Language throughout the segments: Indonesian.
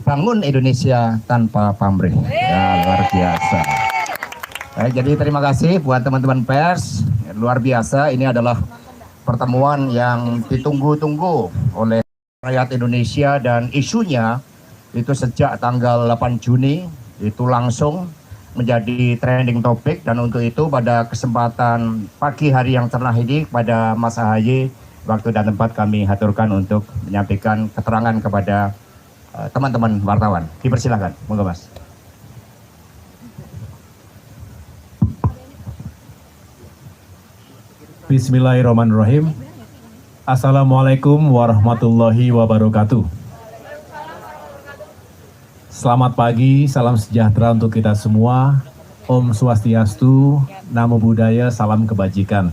bangun Indonesia tanpa pamrih. Ya, luar biasa. Jadi terima kasih buat teman-teman pers, luar biasa. Ini adalah pertemuan yang ditunggu-tunggu oleh rakyat Indonesia dan isunya itu sejak tanggal 8 Juni itu langsung menjadi trending topik, dan untuk itu pada kesempatan pagi hari yang cerah ini pada Mas AHY, waktu dan tempat kami haturkan untuk menyampaikan keterangan kepada teman-teman wartawan. Dipersilakan, monggo Mas. Bismillahirrahmanirrahim. Assalamualaikum warahmatullahi wabarakatuh. Selamat pagi, salam sejahtera untuk kita semua. Om Swastiastu, Namo Buddhaya, salam kebajikan.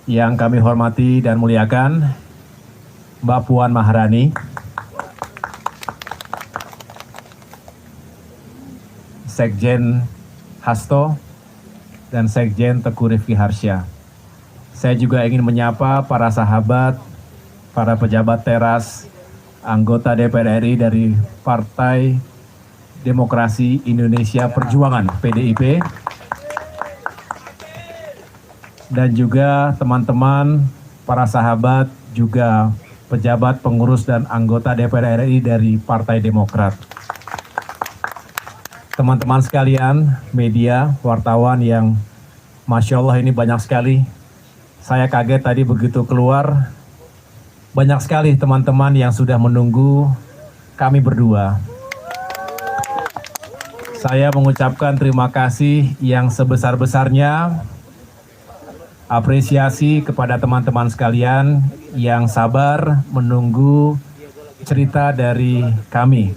Yang kami hormati dan muliakan, Mbak Puan Maharani, Sekjen Hasto, dan Sekjen Teguh Rifki Harsha. Saya juga ingin menyapa para sahabat, para pejabat teras, anggota DPR RI dari Partai Demokrasi Indonesia Perjuangan (PDIP), dan juga teman-teman, para sahabat, juga pejabat, pengurus, dan anggota DPR RI dari Partai Demokrat. Teman-teman sekalian, media, wartawan yang Masya Allah ini banyak sekali. Saya kaget tadi begitu keluar, banyak sekali teman-teman yang sudah menunggu kami berdua. Saya mengucapkan terima kasih yang sebesar-besarnya, apresiasi kepada teman-teman sekalian yang sabar menunggu cerita dari kami.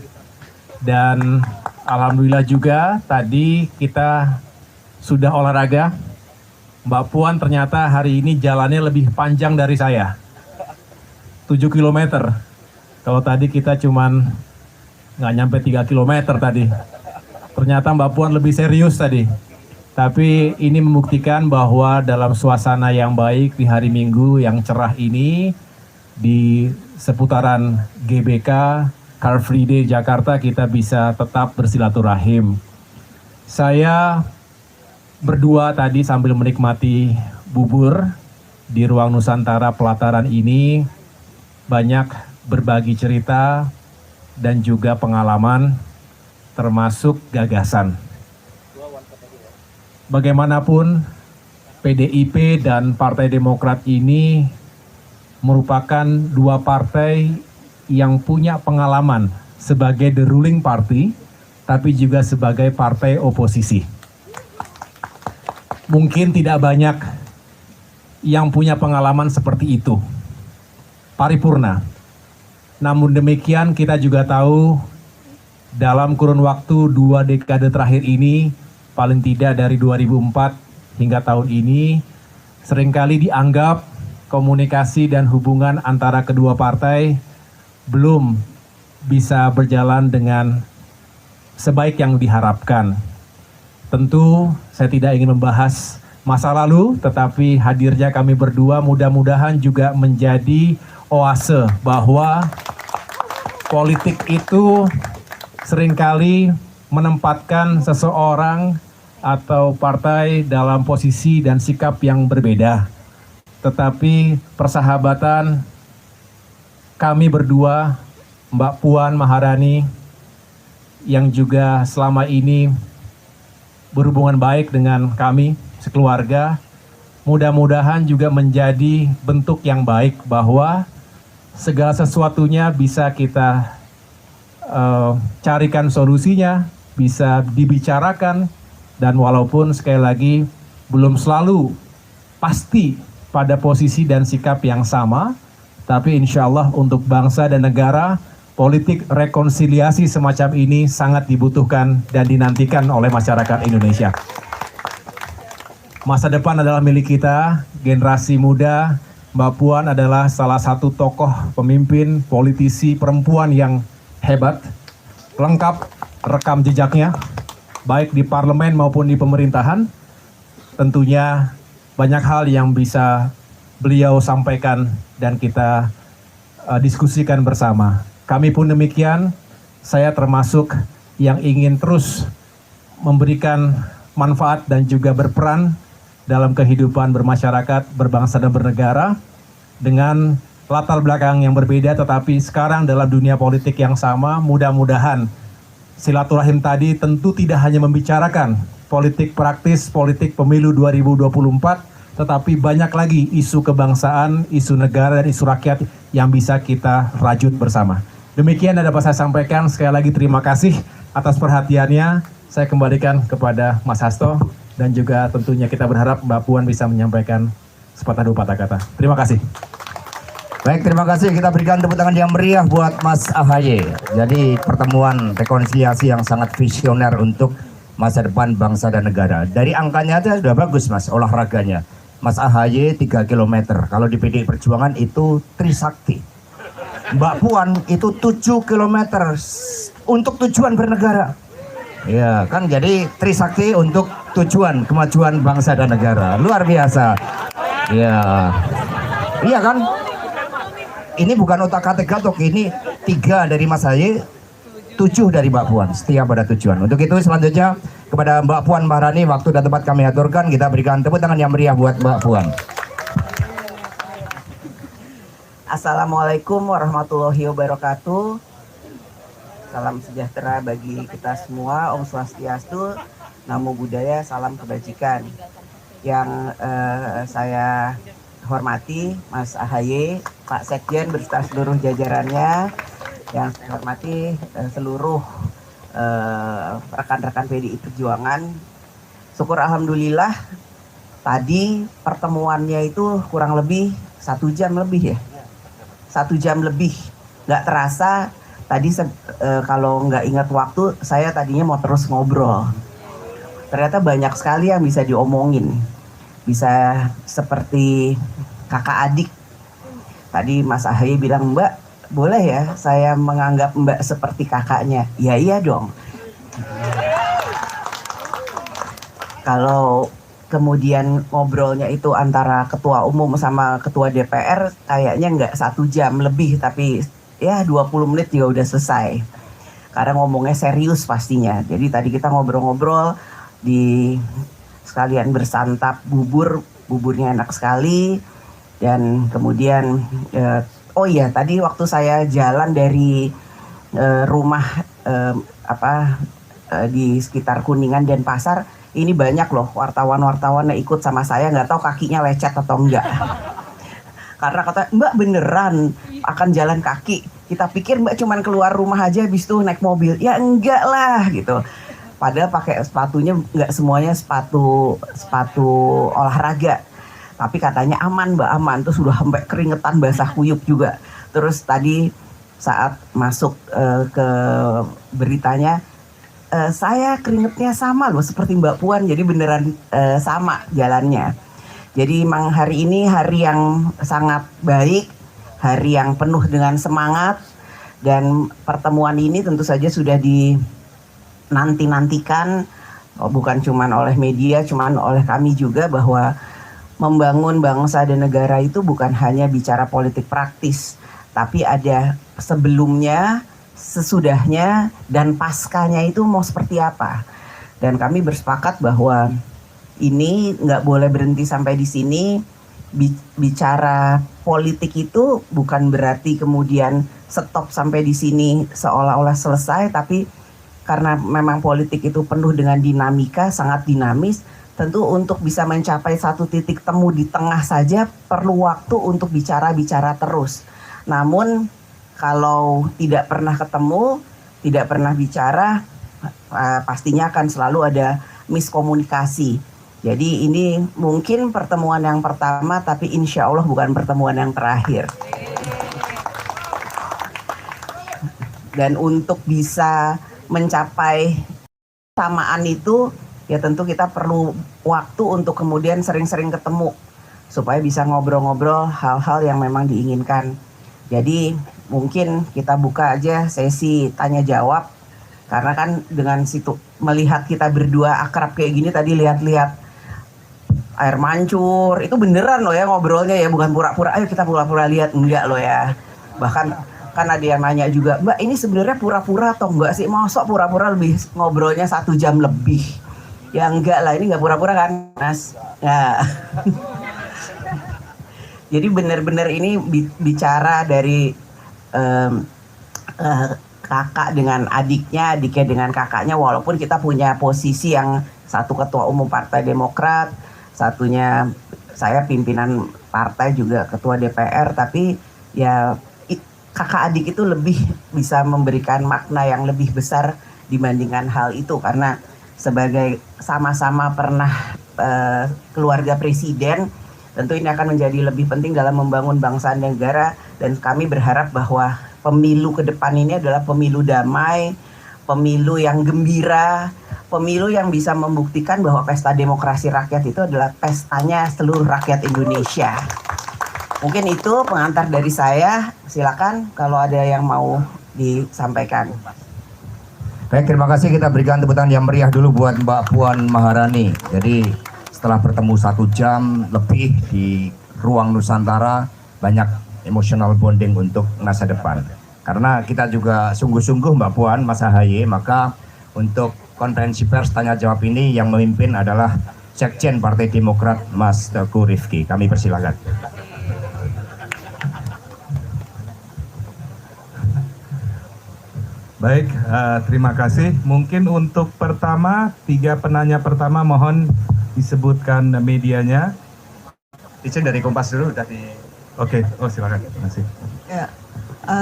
Dan alhamdulillah juga tadi kita sudah olahraga. Mbak Puan ternyata hari ini jalannya lebih panjang dari saya. 7 km. Kalau tadi kita cuman nggak nyampe 3 km tadi. Ternyata Mbak Puan lebih serius tadi. Tapi ini membuktikan bahwa dalam suasana yang baik di hari Minggu yang cerah ini, di seputaran GBK, Car Free Day Jakarta, kita bisa tetap bersilaturahim. Saya berdua tadi sambil menikmati bubur di ruang Nusantara Pelataran ini, banyak berbagi cerita dan juga pengalaman, termasuk gagasan. Bagaimanapun, PDIP dan Partai Demokrat ini merupakan dua partai yang punya pengalaman sebagai the ruling party, tapi juga sebagai partai oposisi. Mungkin tidak banyak yang punya pengalaman seperti itu, paripurna. Namun demikian kita juga tahu dalam kurun waktu 2 dekade terakhir ini, paling tidak dari 2004 hingga tahun ini, seringkali dianggap komunikasi dan hubungan antara kedua partai belum bisa berjalan dengan sebaik yang diharapkan. Tentu saya tidak ingin membahas masa lalu, tetapi hadirnya kami berdua mudah-mudahan juga menjadi oase bahwa politik itu seringkali menempatkan seseorang atau partai dalam posisi dan sikap yang berbeda. Tetapi persahabatan kami berdua, Mbak Puan Maharani, yang juga selama ini berhubungan baik dengan kami sekeluarga, mudah-mudahan juga menjadi bentuk yang baik bahwa segala sesuatunya bisa kita carikan solusinya, bisa dibicarakan, dan walaupun sekali lagi belum selalu pasti pada posisi dan sikap yang sama, tapi insya Allah untuk bangsa dan negara, politik rekonsiliasi semacam ini sangat dibutuhkan dan dinantikan oleh masyarakat Indonesia. Masa depan adalah milik kita, generasi muda. Mbak Puan adalah salah satu tokoh pemimpin, politisi perempuan yang hebat, lengkap rekam jejaknya, baik di parlemen maupun di pemerintahan. Tentunya banyak hal yang bisa beliau sampaikan dan kita diskusikan bersama. Kami pun demikian, saya termasuk yang ingin terus memberikan manfaat dan juga berperan dalam kehidupan bermasyarakat, berbangsa dan bernegara dengan latar belakang yang berbeda, tetapi sekarang dalam dunia politik yang sama. Mudah-mudahan silaturahim tadi tentu tidak hanya membicarakan politik praktis, politik pemilu 2024, tetapi banyak lagi isu kebangsaan, isu negara, dan isu rakyat yang bisa kita rajut bersama. Demikian yang dapat saya sampaikan. Sekali lagi terima kasih atas perhatiannya. Saya kembalikan kepada Mas Hasto, dan juga tentunya kita berharap Mbak Puan bisa menyampaikan sepatah dua patah kata. Terima kasih. Baik, terima kasih. Kita berikan tepuk tangan yang meriah buat Mas AHY. Jadi pertemuan rekonsiliasi yang sangat visioner untuk masa depan bangsa dan negara. Dari angkanya aja sudah bagus Mas, olahraganya. Mas AHY 3 km. Kalau di PDI Perjuangan itu Trisakti. Mbak Puan itu 7 km untuk tujuan bernegara. Ya kan, jadi Trisakti untuk tujuan kemajuan bangsa dan negara. Luar biasa. Ya, iya kan? Ini bukan otak-atik gatok, ini 3 dari Mas AHY, 7 dari Mbak Puan, setia pada tujuan. Untuk itu selanjutnya kepada Mbak Puan Maharani, waktu dan tempat kami aturkan, kita berikan tepuk tangan yang meriah buat Mbak Puan. Assalamualaikum warahmatullahi wabarakatuh. Salam sejahtera bagi kita semua. Om Swastiastu, Namo Buddhaya, salam kebajikan. Yang saya hormati Mas AHY, Pak Sekjen beserta seluruh jajarannya. Yang saya hormati seluruh rekan-rekan PDI Perjuangan. Syukur alhamdulillah tadi pertemuannya itu kurang lebih 1 jam lebih ya. 1 jam lebih, nggak terasa. Tadi kalau nggak ingat waktu, saya tadinya mau terus ngobrol. Ternyata banyak sekali yang bisa diomongin. Bisa seperti kakak adik. Tadi Mas AHY bilang, Mbak, boleh ya saya menganggap Mbak seperti kakaknya? Ya iya dong. Kalau kemudian ngobrolnya itu antara ketua umum sama ketua DPR, kayaknya nggak 1 jam lebih, tapi ya 20 menit juga udah selesai. Karena ngomongnya serius pastinya. Jadi tadi kita ngobrol-ngobrol, sekalian bersantap buburnya enak sekali. Dan kemudian, oh iya tadi waktu saya jalan dari rumah di sekitar Kuningan dan Pasar, ini banyak loh wartawan-wartawan yang ikut sama saya, nggak tahu kakinya lecet atau enggak. Karena kata Mbak beneran akan jalan kaki. Kita pikir Mbak cuman keluar rumah aja habis itu naik mobil. Ya enggak lah gitu. Padahal pakai sepatunya nggak semuanya sepatu olahraga. Tapi katanya aman Mbak, aman. Terus sudah sampai keringetan basah kuyup juga. Terus tadi saat masuk ke beritanya, saya keringetnya sama loh seperti Mbak Puan, jadi beneran sama jalannya. Jadi memang hari ini hari yang sangat baik, hari yang penuh dengan semangat, dan pertemuan ini tentu saja sudah dinanti-nantikan, bukan cuma oleh media, cuma oleh kami juga, bahwa membangun bangsa dan negara itu bukan hanya bicara politik praktis, tapi ada sebelumnya, sesudahnya, dan paskanya itu mau seperti apa. Dan kami bersepakat bahwa ini nggak boleh berhenti sampai di sini. Bicara politik itu bukan berarti kemudian stop sampai di sini seolah-olah selesai, tapi karena memang politik itu penuh dengan dinamika, sangat dinamis, tentu untuk bisa mencapai satu titik temu di tengah saja perlu waktu untuk bicara-bicara terus. Namun kalau tidak pernah ketemu, tidak pernah bicara, pastinya akan selalu ada miskomunikasi. Jadi ini mungkin pertemuan yang pertama, tapi insya Allah bukan pertemuan yang terakhir. Dan untuk bisa mencapai samaan itu, ya tentu kita perlu waktu untuk kemudian sering-sering ketemu, supaya bisa ngobrol-ngobrol hal-hal yang memang diinginkan. Jadi mungkin kita buka aja sesi tanya jawab, karena kan dengan situ melihat kita berdua akrab kayak gini, tadi lihat-lihat air mancur, itu beneran loh ya ngobrolnya ya, bukan pura-pura, ayo kita pura-pura lihat, enggak loh ya. Bahkan kan ada yang nanya juga, Mbak ini sebenarnya pura-pura atau enggak sih? Masa pura-pura lebih ngobrolnya 1 jam lebih? Ya enggak lah, ini enggak pura-pura kan Mas? Ya. Jadi benar-benar ini bicara dari kakak dengan adiknya, adiknya dengan kakaknya, walaupun kita punya posisi yang satu ketua umum Partai Demokrat, satunya saya pimpinan partai juga ketua DPR, tapi ya kakak adik itu lebih bisa memberikan makna yang lebih besar dibandingkan hal itu, karena sebagai sama-sama pernah keluarga presiden, tentu ini akan menjadi lebih penting dalam membangun bangsa dan negara, dan kami berharap bahwa pemilu ke depan ini adalah pemilu damai, pemilu yang gembira, pemilu yang bisa membuktikan bahwa pesta demokrasi rakyat itu adalah pestanya seluruh rakyat Indonesia. Mungkin itu pengantar dari saya, silakan kalau ada yang mau disampaikan. Baik, terima kasih. Kita berikan tepuk tangan yang meriah dulu buat Mbak Puan Maharani. Jadi setelah bertemu 1 jam lebih di ruang Nusantara, banyak emotional bonding untuk masa depan. Karena kita juga sungguh-sungguh Mbak Puan, Mas Ahaye, maka untuk konferensi pers tanya jawab ini yang memimpin adalah Sekjen Partai Demokrat Mas Teguh Rifki. Kami persilakan. Baik, terima kasih. Mungkin untuk 3 penanya pertama mohon disebutkan medianya. Izin dari Kompas dulu, dari... Oke, silakan. Terima kasih. Ya.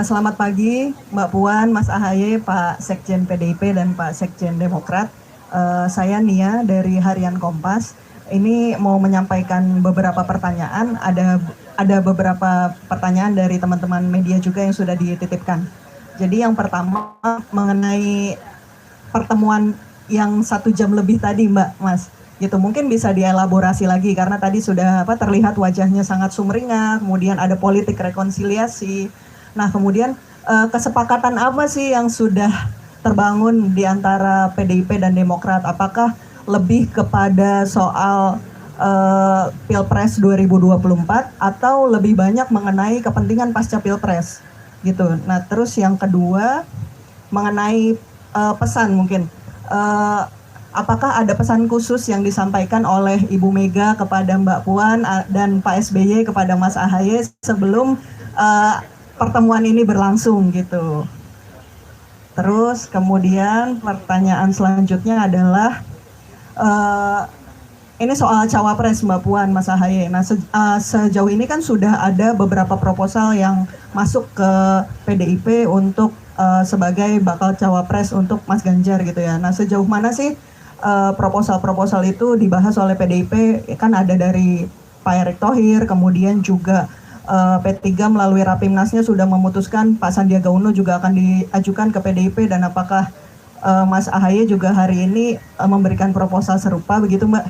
Selamat pagi Mbak Puan, Mas Ahaye, Pak Sekjen PDIP dan Pak Sekjen Demokrat. Saya Nia dari Harian Kompas. Ini mau menyampaikan beberapa pertanyaan. Ada beberapa pertanyaan dari teman-teman media juga yang sudah dititipkan. Jadi yang pertama mengenai pertemuan yang 1 jam lebih tadi Mbak, Mas. Gitu, mungkin bisa dielaborasi lagi karena tadi sudah terlihat wajahnya sangat sumringah, kemudian ada politik rekonsiliasi. Nah, kemudian kesepakatan apa sih yang sudah terbangun di antara PDIP dan Demokrat? Apakah lebih kepada soal Pilpres 2024 atau lebih banyak mengenai kepentingan pasca Pilpres? Gitu. Nah, terus yang kedua mengenai pesan mungkin. Apakah ada pesan khusus yang disampaikan oleh Ibu Mega kepada Mbak Puan dan Pak SBY kepada Mas Ahaye sebelum pertemuan ini berlangsung gitu. Terus kemudian pertanyaan selanjutnya adalah ini soal cawapres Mbak Puan, Mas Ahaye. Nah sejauh ini kan sudah ada beberapa proposal yang masuk ke PDIP untuk sebagai bakal cawapres untuk Mas Ganjar gitu ya. Nah sejauh mana sih proposal-proposal itu dibahas oleh PDIP? Kan ada dari Pak Erick Thohir, kemudian juga P3 melalui Rapimnasnya sudah memutuskan Pak Sandiaga Uno juga akan diajukan ke PDIP, dan apakah Mas Ahaye juga hari ini memberikan proposal serupa begitu Mbak?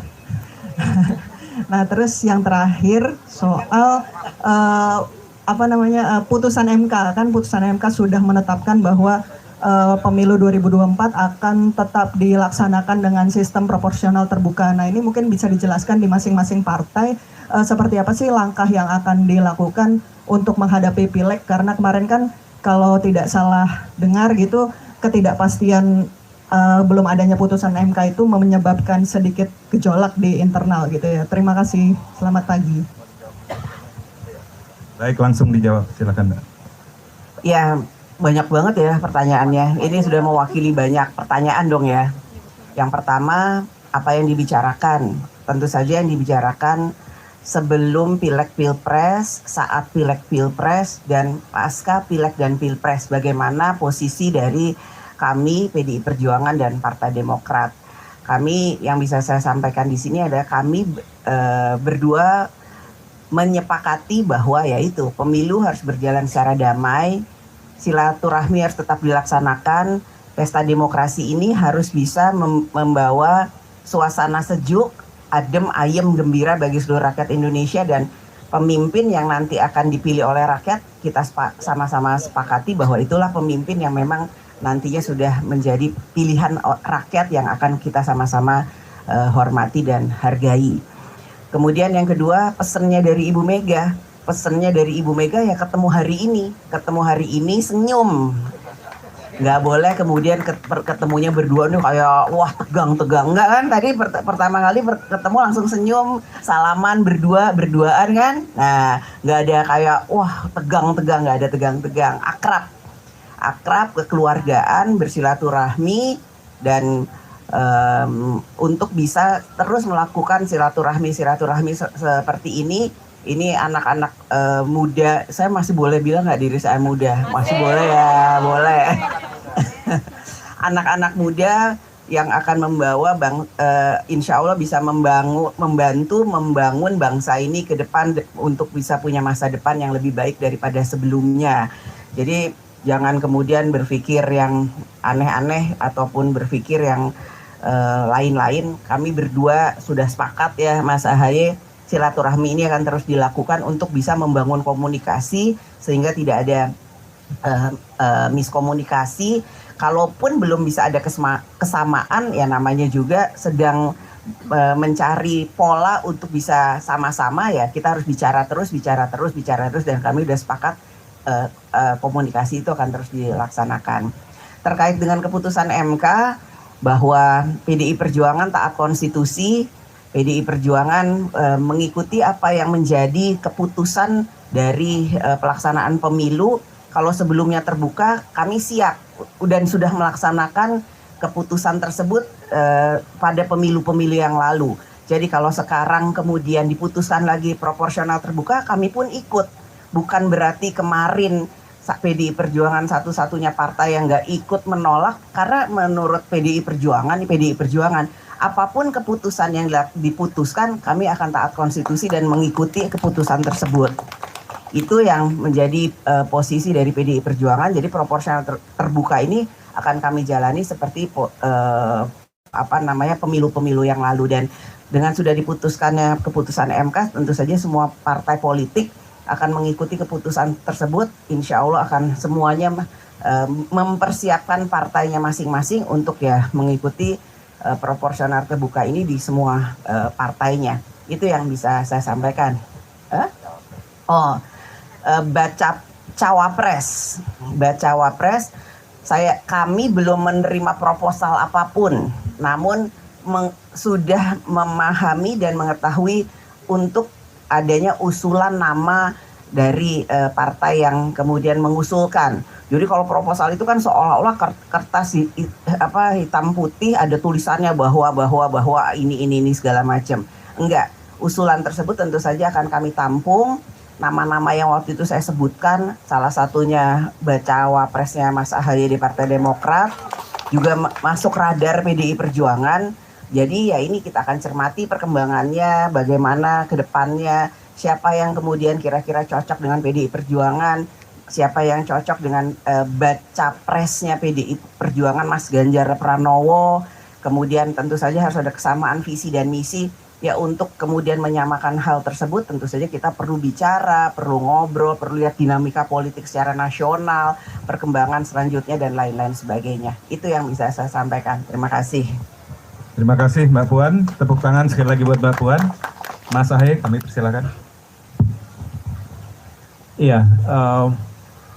Nah terus yang terakhir soal putusan MK, kan putusan MK sudah menetapkan bahwa pemilu 2024 akan tetap dilaksanakan dengan sistem proporsional terbuka. Nah ini mungkin bisa dijelaskan di masing-masing partai seperti apa sih langkah yang akan dilakukan untuk menghadapi pileg, karena kemarin kan kalau tidak salah dengar gitu ketidakpastian belum adanya putusan MK itu menyebabkan sedikit gejolak di internal gitu ya. Terima kasih, selamat pagi. Baik, langsung dijawab, silakan Mbak. Ya, banyak banget ya pertanyaannya. Ini sudah mewakili banyak pertanyaan dong ya. Yang pertama, apa yang dibicarakan? Tentu saja yang dibicarakan sebelum Pileg Pilpres, saat Pileg Pilpres, dan pasca Pileg dan Pilpres. Bagaimana posisi dari kami PDI Perjuangan dan Partai Demokrat. Kami yang bisa saya sampaikan di sini adalah kami berdua menyepakati bahwa yaitu pemilu harus berjalan secara damai, silaturahmi harus tetap dilaksanakan, pesta demokrasi ini harus bisa membawa suasana sejuk, adem, ayem, gembira bagi seluruh rakyat Indonesia, dan pemimpin yang nanti akan dipilih oleh rakyat kita sama-sama sepakati bahwa itulah pemimpin yang memang nantinya sudah menjadi pilihan rakyat yang akan kita sama-sama hormati dan hargai. Kemudian yang kedua, pesannya dari Ibu Mega. pesennya dari Ibu Mega ya ketemu hari ini senyum. Nggak boleh kemudian ketemunya berdua nih kayak wah tegang, enggak kan, tadi pertama kali ketemu langsung senyum, salaman berduaan kan. Nah, nggak ada kayak wah tegang, nggak ada tegang, akrab, kekeluargaan, bersilaturahmi, dan untuk bisa terus melakukan silaturahmi seperti ini anak-anak muda. Saya masih boleh bilang nggak diri saya muda? Masih boleh ya, boleh. Anak-anak muda yang akan membawa insya Allah bisa membantu membangun bangsa ini ke depan untuk bisa punya masa depan yang lebih baik daripada sebelumnya. Jadi jangan kemudian berpikir yang aneh-aneh ataupun berpikir yang lain-lain. Kami berdua sudah sepakat ya Mas Ahaye, silaturahmi ini akan terus dilakukan untuk bisa membangun komunikasi sehingga tidak ada miskomunikasi. Kalaupun belum bisa ada kesamaan, ya namanya juga sedang mencari pola untuk bisa sama-sama, ya kita harus bicara terus, dan kami sudah sepakat komunikasi itu akan terus dilaksanakan. Terkait dengan keputusan MK bahwa PDI Perjuangan taat konstitusi, PDI Perjuangan mengikuti apa yang menjadi keputusan dari pelaksanaan pemilu. Kalau sebelumnya terbuka, kami siap dan sudah melaksanakan keputusan tersebut pada pemilu-pemilu yang lalu. Jadi kalau sekarang kemudian diputuskan lagi proporsional terbuka, kami pun ikut. Bukan berarti kemarin PDI Perjuangan satu-satunya partai yang nggak ikut menolak, karena menurut PDI Perjuangan, apapun keputusan yang diputuskan, kami akan taat konstitusi dan mengikuti keputusan tersebut. Itu yang menjadi posisi dari PDI Perjuangan. Jadi proporsional terbuka ini akan kami jalani seperti pemilu-pemilu yang lalu. Dan dengan sudah diputuskannya keputusan MK, tentu saja semua partai politik akan mengikuti keputusan tersebut. Insya Allah akan semuanya mempersiapkan partainya masing-masing untuk ya mengikuti proporsional terbuka ini di semua partainya. Itu yang bisa saya sampaikan. Baca cawapres, kami belum menerima proposal apapun, namun sudah memahami dan mengetahui untuk adanya usulan nama dari partai yang kemudian mengusulkan. Jadi kalau proposal itu kan seolah-olah kertas hitam putih ada tulisannya bahwa ini segala macam. Enggak, usulan tersebut tentu saja akan kami tampung. Nama-nama yang waktu itu saya sebutkan, salah satunya bacawa presnya Mas Ahaye di Partai Demokrat, juga masuk radar PDI Perjuangan. Jadi ya ini kita akan cermati perkembangannya, bagaimana ke depannya, siapa yang kemudian kira-kira cocok dengan PDI Perjuangan, siapa yang cocok dengan baca presnya PDI Perjuangan Mas Ganjar Pranowo. Kemudian tentu saja harus ada kesamaan visi dan misi. Ya untuk kemudian menyamakan hal tersebut tentu saja kita perlu bicara, perlu ngobrol, perlu lihat dinamika politik secara nasional, perkembangan selanjutnya dan lain-lain sebagainya. Itu yang bisa saya sampaikan. Terima kasih. Terima kasih Mbak Puan. Tepuk tangan sekali lagi buat Mbak Puan. Mas Ahaye, kami persilakan. Iya,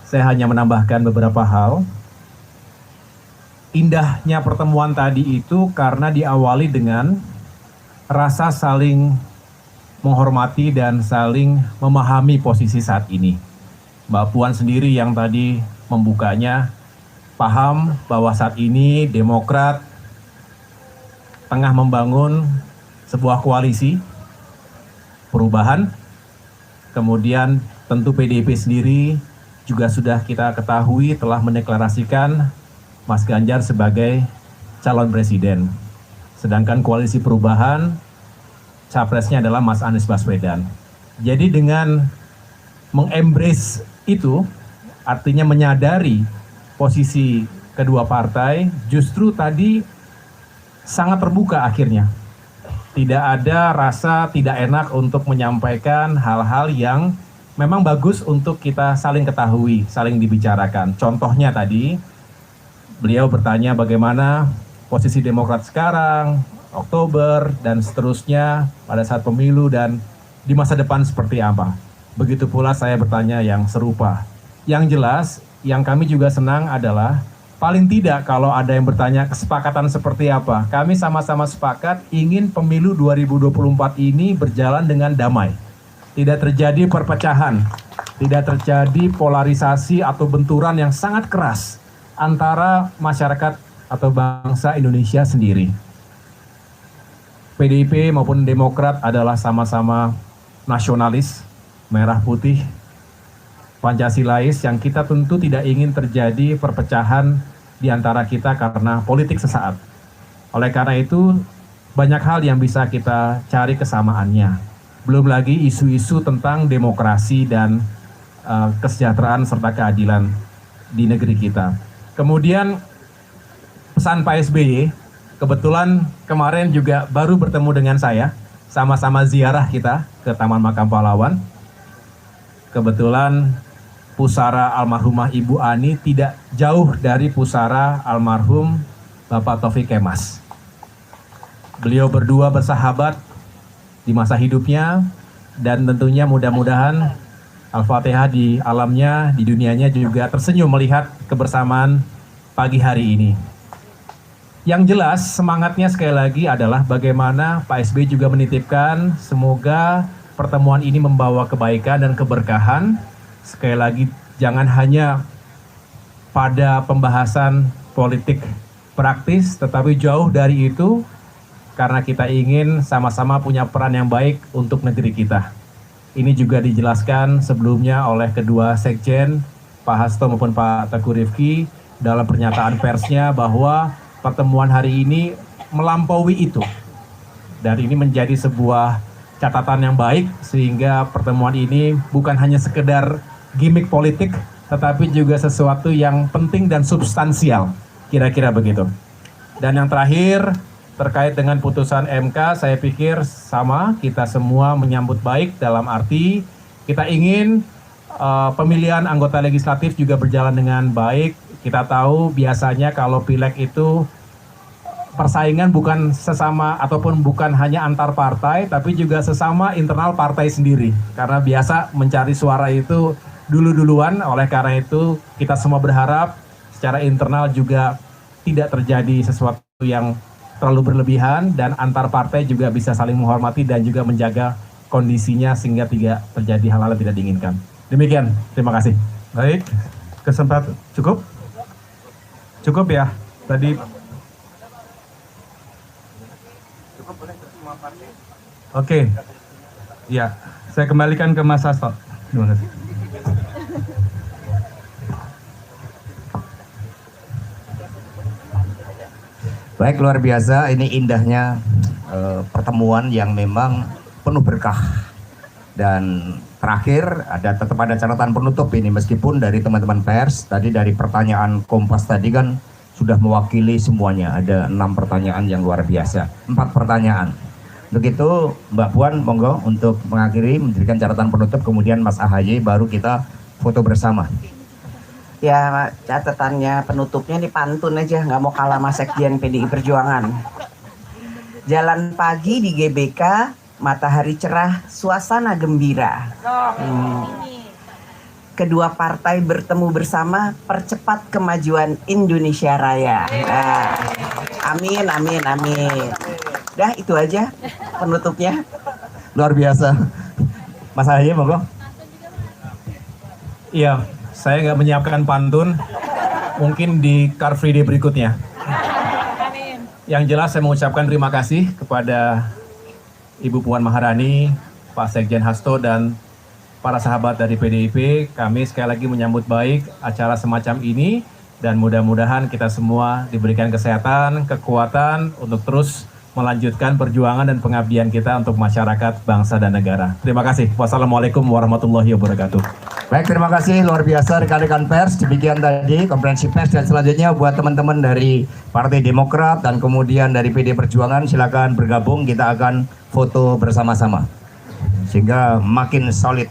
saya hanya menambahkan beberapa hal. Indahnya pertemuan tadi itu karena diawali dengan rasa saling menghormati dan saling memahami posisi saat ini. Mbak Puan sendiri yang tadi membukanya paham bahwa saat ini Demokrat tengah membangun sebuah koalisi perubahan. Kemudian tentu PDIP sendiri juga sudah kita ketahui telah mendeklarasikan Mas Ganjar sebagai calon presiden. Sedangkan koalisi perubahan, capresnya adalah Mas Anies Baswedan. Jadi dengan mengembrace itu, artinya menyadari posisi kedua partai, justru tadi sangat terbuka akhirnya. Tidak ada rasa tidak enak untuk menyampaikan hal-hal yang memang bagus untuk kita saling ketahui, saling dibicarakan. Contohnya tadi, beliau bertanya bagaimana posisi Demokrat sekarang, Oktober, dan seterusnya pada saat pemilu dan di masa depan seperti apa. begitu pula saya bertanya yang serupa. Yang jelas, yang kami juga senang adalah paling tidak kalau ada yang bertanya kesepakatan seperti apa. Kami sama-sama sepakat ingin pemilu 2024 ini berjalan dengan damai. Tidak terjadi perpecahan, tidak terjadi polarisasi atau benturan yang sangat keras antara masyarakat atau bangsa Indonesia sendiri. PDIP maupun Demokrat adalah sama-sama nasionalis, merah putih, Pancasilais yang kita tentu tidak ingin terjadi perpecahan di antara kita karena politik sesaat. Oleh karena itu, banyak hal yang bisa kita cari kesamaannya. Belum lagi isu-isu tentang demokrasi dan kesejahteraan serta keadilan di negeri kita. Kemudian pesan Pak SBY, kebetulan kemarin juga baru bertemu dengan saya, sama-sama ziarah kita ke Taman Makam Pahlawan. Kebetulan pusara almarhumah Ibu Ani tidak jauh dari pusara almarhum Bapak Taufik Kemas. Beliau berdua bersahabat di masa hidupnya, dan tentunya mudah-mudahan Al-Fatihah di alamnya, di dunianya juga tersenyum melihat kebersamaan pagi hari ini. Yang jelas semangatnya sekali lagi adalah bagaimana Pak SBY juga menitipkan semoga pertemuan ini membawa kebaikan dan keberkahan. Sekali lagi jangan hanya pada pembahasan politik praktis, tetapi jauh dari itu karena kita ingin sama-sama punya peran yang baik untuk negeri kita. Ini juga dijelaskan sebelumnya oleh kedua sekjen, Pak Hasto maupun Pak Teguh Rifki dalam pernyataan persnya bahwa pertemuan hari ini melampaui itu. Dan ini menjadi sebuah catatan yang baik sehingga pertemuan ini bukan hanya sekedar gimmick politik, tetapi juga sesuatu yang penting dan substansial. Kira-kira begitu. Dan yang terakhir, terkait dengan putusan MK, saya pikir sama, kita semua menyambut baik dalam arti kita ingin pemilihan anggota legislatif juga berjalan dengan baik. Kita tahu biasanya kalau pileg itu persaingan bukan sesama ataupun bukan hanya antar partai, tapi juga sesama internal partai sendiri. Karena biasa mencari suara itu dulu-duluan, oleh karena itu kita semua berharap secara internal juga tidak terjadi sesuatu yang terlalu berlebihan dan antar partai juga bisa saling menghormati dan juga menjaga kondisinya sehingga tidak terjadi hal-hal yang tidak diinginkan. Demikian, terima kasih. Baik, kesempatan cukup? Cukup ya, tadi. Oke, ya, saya kembalikan ke Mas Hasto. Terima kasih. Baik, luar biasa. Ini indahnya pertemuan yang memang penuh berkah. Dan terakhir tetap ada catatan penutup ini, meskipun dari teman-teman pers tadi dari pertanyaan Kompas tadi kan sudah mewakili semuanya. Ada 6 pertanyaan yang luar biasa, 4 pertanyaan. Untuk itu Mbak Puan monggo untuk mengakhiri memberikan catatan penutup, kemudian Mas AHY baru kita foto bersama. Ya, catatannya penutupnya nih pantun aja, nggak mau kalah sama Sekjen PDI Perjuangan. Jalan pagi di GBK, matahari cerah, suasana gembira. Kedua partai bertemu bersama, percepat kemajuan Indonesia Raya. Nah, amin, amin, amin. Dah itu aja penutupnya. Luar biasa. Mas AHY monggo. Iya, saya nggak menyiapkan pantun, mungkin di Car Free Day berikutnya. Yang jelas saya mengucapkan terima kasih kepada Ibu Puan Maharani, Pak Sekjen Hasto, dan para sahabat dari PDIP. Kami sekali lagi menyambut baik acara semacam ini, dan mudah-mudahan kita semua diberikan kesehatan, kekuatan untuk terus melanjutkan perjuangan dan pengabdian kita untuk masyarakat, bangsa, dan negara. Terima kasih. Wassalamualaikum warahmatullahi wabarakatuh. Baik, terima kasih luar biasa rekan-rekan pers. Demikian tadi konferensi pers, dan selanjutnya buat teman-teman dari Partai Demokrat dan kemudian dari PD Perjuangan silakan bergabung, kita akan foto bersama-sama sehingga makin solid.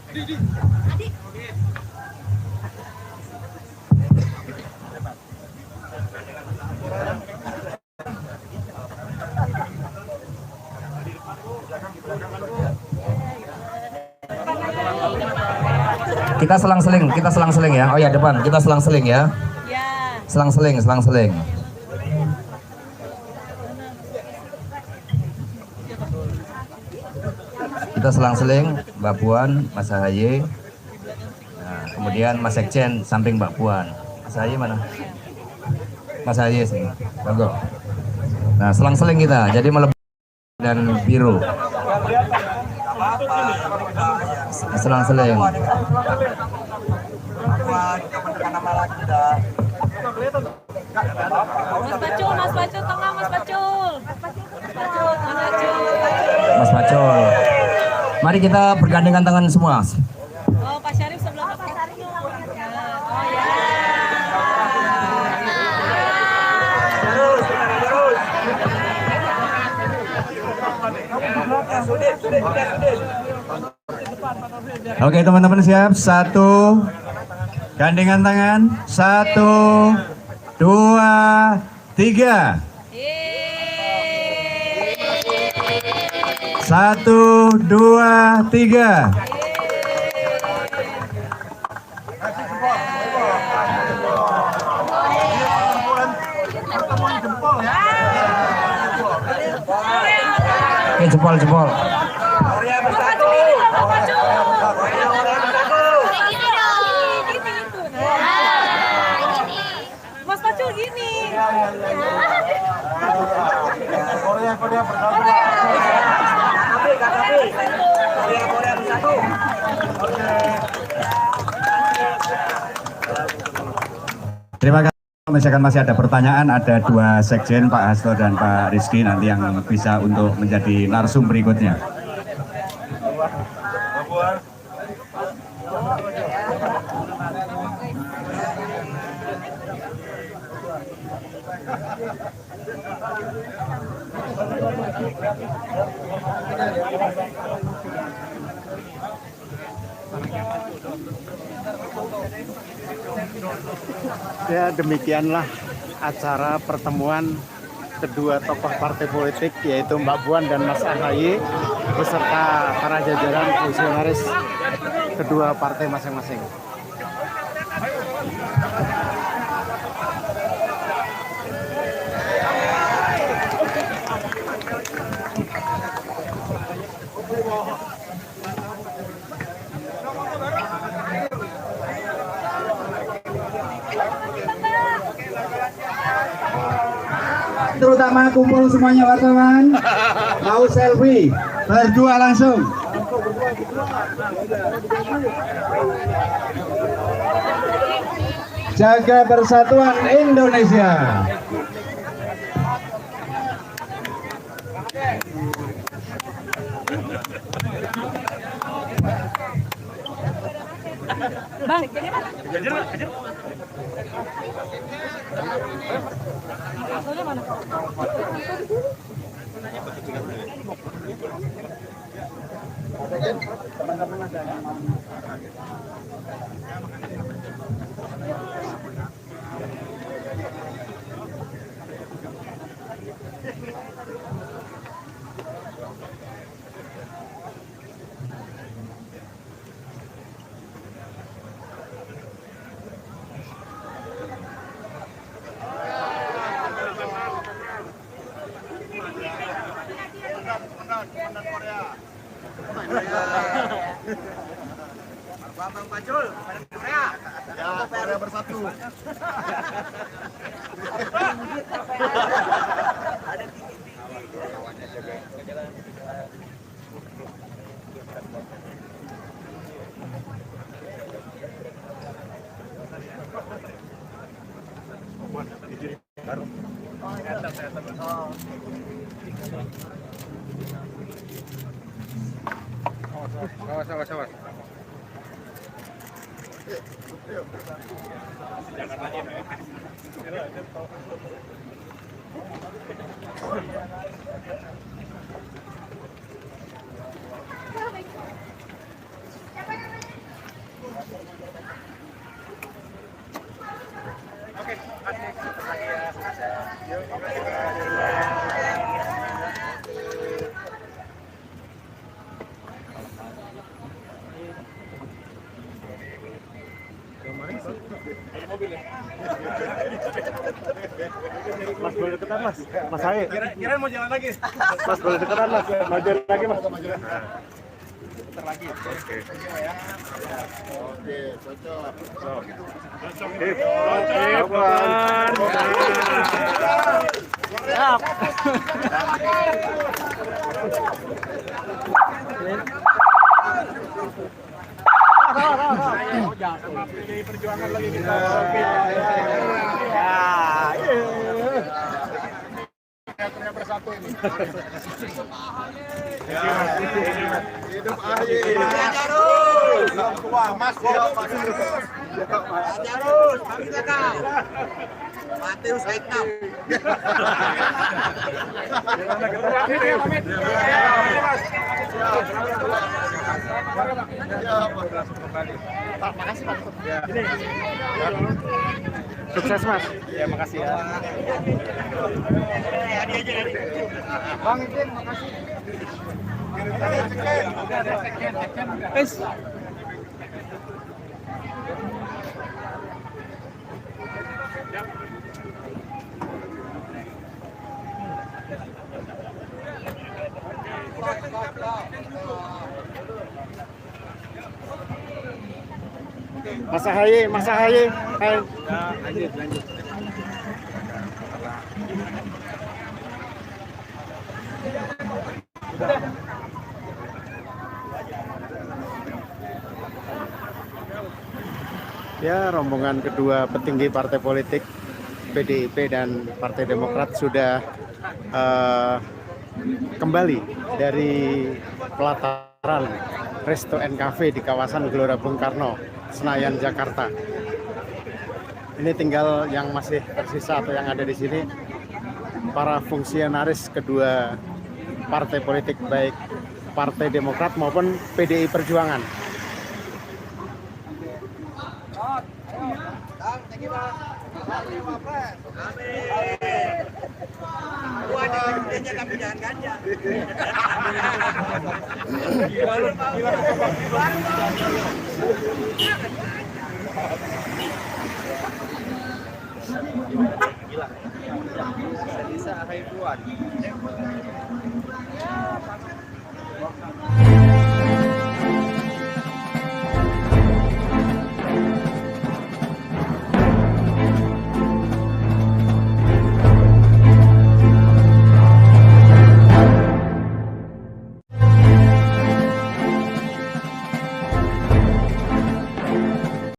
Kita selang-seling ya. Oh ya, depan. Kita selang-seling ya. Selang-seling. Kita selang-seling, Mbak Puan, Mas Ahaye. Nah, kemudian Mas Sekjen samping Mbak Puan. Mas Ahaye mana? Mas Ahaye sini. Bagus. Nah, selang-seling kita. Jadi melebihi dan biru. Selang-seling. Mas Pacul tengah, Mas Pacul. Mas Pacul. Mari kita bergandengan tangan semua. Oh, Pak Syarif sebelah Pak Syarif. Oh ya. Oke teman-teman siap, 1, gandengan tangan, 1, 2, 3. 1, 2, 3. Oke, jempol. Mas Pacul gini. Terima kasih. Misalkan masih ada pertanyaan, ada 2 sekjen, Pak Hasto dan Pak Rizky nanti yang bisa untuk menjadi narsum berikutnya. Ya, demikianlah acara pertemuan kedua tokoh partai politik yaitu Mbak Puan dan Mas Ahaye beserta para jajaran fungsionaris kedua partai masing-masing. Terutama kumpul semuanya wartawan, mau selfie, berdua langsung. Jaga persatuan Indonesia. Bang Pacul, Korea. Ya, Korea bersatu. Awas. Mas. Mas Haye. Kira mau jalan lagi. Mas boleh deketan Mas. Mau jalan lagi Mas. Bentar lagi. Oke. Oke, cocok. Siap. Perjuangan lagi kita. Bersatu ini. Hidup AHY. Terus. Mas terus. Kami belakang. Mati Saidnam. Makasih Pak. Sukses Mas. Ya makasih ya. Bang Ikin makasih. Mas AHY. Hai. Lanjut. Ya, rombongan kedua petinggi partai politik PDIP dan Partai Demokrat sudah kembali dari pelataran Resto and Cafe di kawasan Gelora Bung Karno, Senayan, Jakarta. Ini tinggal yang masih tersisa atau yang ada di sini para fungsionaris kedua partai politik, baik Partai Demokrat maupun PDI Perjuangan. Bisa